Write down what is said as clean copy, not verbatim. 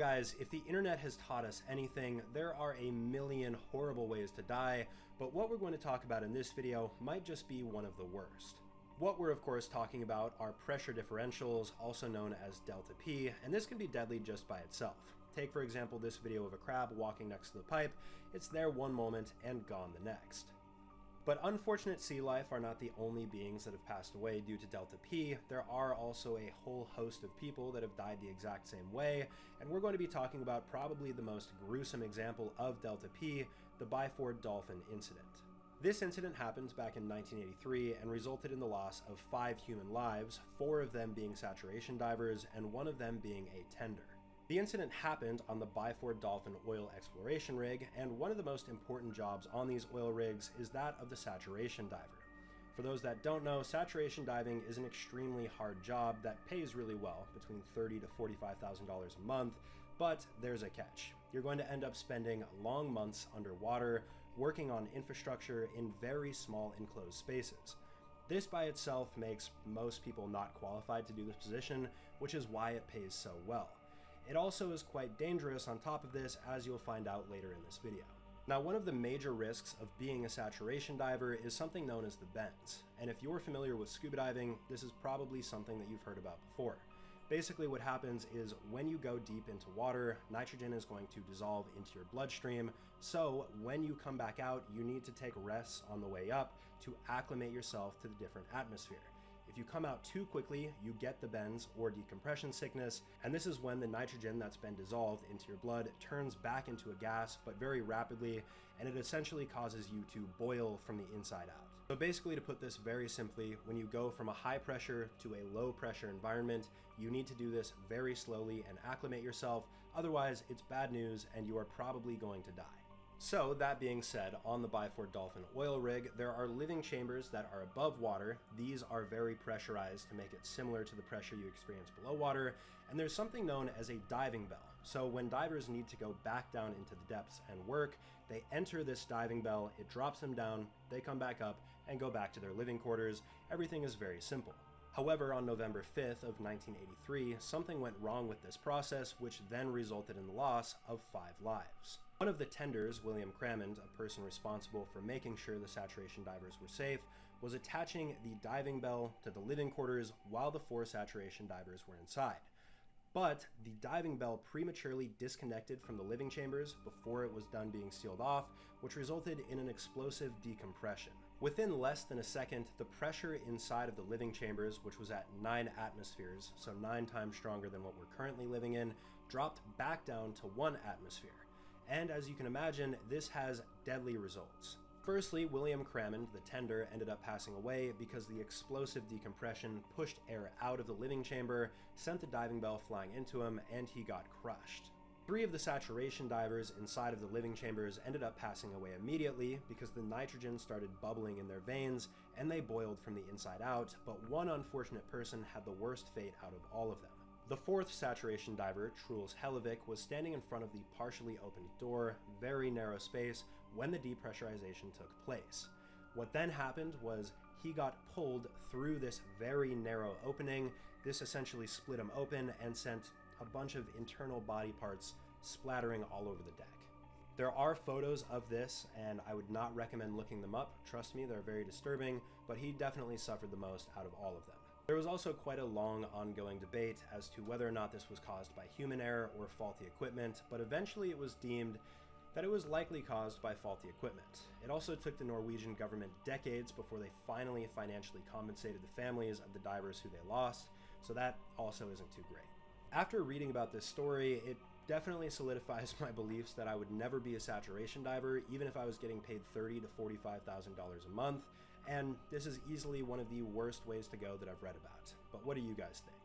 guys, if the internet has taught us anything, there are a million horrible ways to die, but what we're going to talk about in this video might just be one of the worst. What we're of course talking about are pressure differentials, also known as delta P, and this can be deadly just by itself. Take for example this video of a crab walking next to the pipe. It's there one moment and gone the next. But unfortunate sea life are not the only beings that have passed away due to delta P. There are also a whole host of people that have died the exact same way, and we're going to be talking about probably the most gruesome example of delta P, the Byford Dolphin incident. This incident happened back in 1983 and resulted in the loss of 5 human lives, 4 of them being saturation divers and 1 of them being a tender. The incident happened on the Byford Dolphin oil exploration rig, and one of the most important jobs on these oil rigs is that of the saturation diver. For those that don't know, saturation diving is an extremely hard job that pays really well, between $30,000 to $45,000 a month, but there's a catch. You're going to end up spending long months underwater, working on infrastructure in very small enclosed spaces. This by itself makes most people not qualified to do this position, which is why it pays so well. It also is quite dangerous on top of this, as you'll find out later in this video. Now, one of the major risks of being a saturation diver is something known as the bends. And if you're familiar with scuba diving, this is probably something that you've heard about before. Basically what happens is when you go deep into water, nitrogen is going to dissolve into your bloodstream. So when you come back out, you need to take rests on the way up to acclimate yourself to the different atmosphere. If you come out too quickly, you get the bends or decompression sickness, and this is when the nitrogen that's been dissolved into your blood turns back into a gas, but very rapidly, and it essentially causes you to boil from the inside out. So basically, to put this very simply, when you go from a high pressure to a low pressure environment, you need to do this very slowly and acclimate yourself, otherwise it's bad news and you are probably going to die. So that being said, on the Byford Dolphin oil rig, there are living chambers that are above water. These are very pressurized to make it similar to the pressure you experience below water, and there's something known as a diving bell. So when divers need to go back down into the depths and work, they enter this diving bell, it drops them down, they come back up and go back to their living quarters. Everything is very simple. However, on November 5th of 1983, something went wrong with this process, which then resulted in the loss of 5 lives. One of the tenders, William Crammond, a person responsible for making sure the saturation divers were safe, was attaching the diving bell to the living quarters while the 4 saturation divers were inside. But the diving bell prematurely disconnected from the living chambers before it was done being sealed off, which resulted in an explosive decompression. Within less than a second, the pressure inside of the living chambers, which was at 9 atmospheres, so 9 times stronger than what we're currently living in, dropped back down to 1 atmosphere. And as you can imagine, this has deadly results. Firstly, William Crammond, the tender, ended up passing away because the explosive decompression pushed air out of the living chamber, sent the diving bell flying into him, and he got crushed. 3 of the saturation divers inside of the living chambers ended up passing away immediately because the nitrogen started bubbling in their veins and they boiled from the inside out, but one unfortunate person had the worst fate out of all of them. The 4th saturation diver, Truls Hellevick, was standing in front of the partially opened door, very narrow space, when the depressurization took place. What then happened was he got pulled through this very narrow opening. This essentially split him open and sent a bunch of internal body parts splattering all over the deck. There are photos of this, and I would not recommend looking them up. Trust me, they're very disturbing, but he definitely suffered the most out of all of them. There was also quite a long ongoing debate as to whether or not this was caused by human error or faulty equipment, but eventually it was deemed that it was likely caused by faulty equipment. It also took the Norwegian government decades before they finally financially compensated the families of the divers who they lost, so that also isn't too great. After reading about this story, it definitely solidifies my beliefs that I would never be a saturation diver, even if I was getting paid $30,000 to $45,000 a month, and this is easily one of the worst ways to go that I've read about. But what do you guys think?